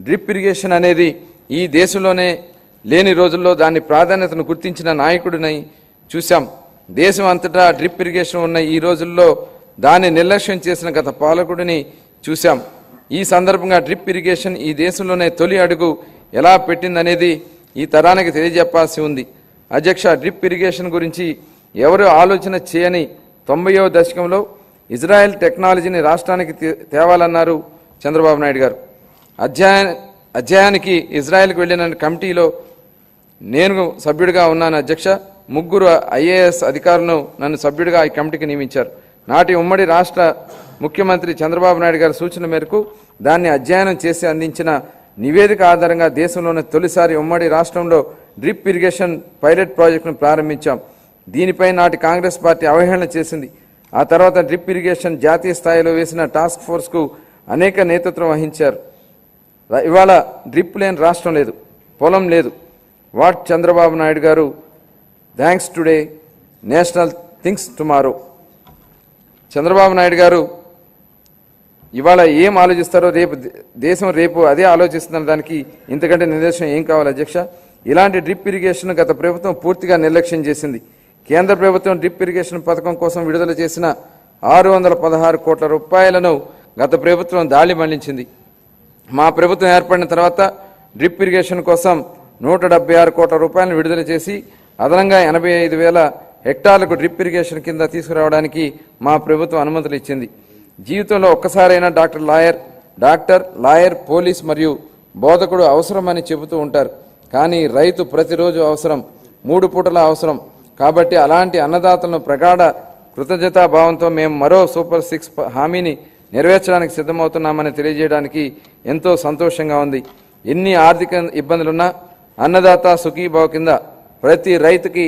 Drip irrigation అనేది ఈ దేశంలోనే లేని రోజుల్లో దాని ప్రాధాన్యతను గుర్తించిన నాయకుడిని చూశాం. దేశం అంతటా డ్రిప్ ఇరిగేషన్ ఉన్న ఈ రోజుల్లో దాన్ని నిర్లక్ష్యం చేసిన గత పాలకుడిని చూశాం. ఈ సందర్భంగా డ్రిప్ ఇరిగేషన్ ఈ దేశంలోనే తొలి అడుగు ఎలా పెట్టిందనేది ఈ తరానికి తెలియజెప్పాల్సి ఉంది. అధ్యక్ష, డ్రిప్ ఇరిగేషన్ గురించి ఎవరు ఆలోచన చేయని 90వ దశకంలో ఇజ్రాయెల్ టెక్నాలజీని రాష్ట్రానికి తేవాలన్నారు చంద్రబాబు నాయుడు గారు. అధ్యయనానికి ఇజ్రాయెల్కి వెళ్లిన కమిటీలో నేను సభ్యుడిగా ఉన్నాను. అధ్యక్ష, 3 IAS అధికారులను నన్ను సభ్యుడిగా ఈ కమిటీకి నియమించారు. నాటి ఉమ్మడి రాష్ట్ర ముఖ్యమంత్రి చంద్రబాబు నాయుడు గారి సూచన మేరకు దాన్ని అధ్యయనం చేసి అందించిన నివేదిక ఆధారంగా దేశంలోనే తొలిసారి ఉమ్మడి రాష్ట్రంలో డ్రిప్ ఇరిగేషన్ పైలట్ ప్రాజెక్టును ప్రారంభించాం. దీనిపై నాటి కాంగ్రెస్ పార్టీ అవహేళన చేసింది. ఆ తర్వాత డ్రిప్ ఇరిగేషన్ జాతీయ స్థాయిలో వేసిన టాస్క్ ఫోర్స్కు అనేక నేతృత్వం వహించారు. ఇవాళ డ్రిప్ లేని రాష్ట్రం లేదు, పొలం లేదు. వాట్ చంద్రబాబు నాయుడు గారు, thanks today, national thinks tomorrow. Chandrababu Naidu గారు ఇవాళ ఏం ఆలోచిస్తారో దేశం రేపు అదే ఆలోచిస్తున్న దానికి ఇంతకంటే నిదర్శనం ఏం కావాలి అధ్యక్ష? ఇలాంటి డ్రిప్ ఇరిగేషన్ గత ప్రభుత్వం పూర్తిగా నిర్లక్ష్యం చేసింది. కేంద్ర ప్రభుత్వం డ్రిప్ ఇరిగేషన్ పథకం కోసం విడుదల చేసిన 616 కోట్ల రూపాయలను గత ప్రభుత్వం దాడి మళ్లించింది. మా ప్రభుత్వం ఏర్పడిన తర్వాత డ్రిప్ ఇరిగేషన్ కోసం 176 కోట్ల రూపాయలను విడుదల చేసి అదనంగా 85,000 హెక్టార్లకు డ్రిప్ ఇరిగేషన్ కింద తీసుకురావడానికి మా ప్రభుత్వం అనుమతులు ఇచ్చింది. జీవితంలో ఒక్కసారైనా డాక్టర్, లాయర్, పోలీస్ మరియు బోధకుడు అవసరమని చెబుతూ ఉంటారు. కానీ రైతు ప్రతిరోజు అవసరం, 3 పూటల అవసరం. కాబట్టి అలాంటి అన్నదాతలను ప్రగాఢ కృతజ్ఞతాభావంతో మేము మరో సూపర్ 6 హామీని నెరవేర్చడానికి సిద్ధమవుతున్నామని తెలియజేయడానికి ఎంతో సంతోషంగా ఉంది. ఎన్ని ఆర్థిక ఇబ్బందులున్నా అన్నదాత సుఖీభావ కింద ప్రతి రైతుకి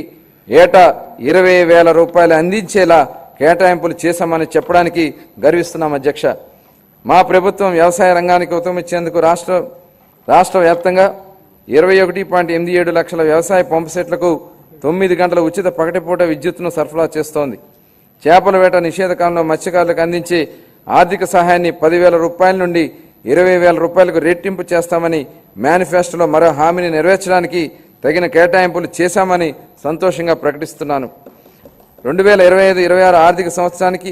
ఏటా 20,000 రూపాయలు అందించేలా కేటాయింపులు చేశామని చెప్పడానికి గర్విస్తున్నాం అధ్యక్ష. మా ప్రభుత్వం వ్యవసాయ రంగానికి ఉత్తమించేందుకు రాష్ట్ర వ్యాప్తంగా 21.87 లక్షల వ్యవసాయ పంపు సెట్లకు 9 గంటల ఉచిత పగటిపూట విద్యుత్తును సరఫరా చేస్తోంది. చేపల వేట నిషేధ కాలంలో మత్స్యకారులకు అందించే ఆర్థిక సహాయాన్ని 10,000 రూపాయల నుండి 20,000 రూపాయలకు రెట్టింపు చేస్తామని మేనిఫెస్టోలో మరో హామీని నెరవేర్చడానికి తగిన కేటాయింపులు చేశామని సంతోషంగా ప్రకటిస్తున్నాను. 2025-26 ఆర్థిక సంవత్సరానికి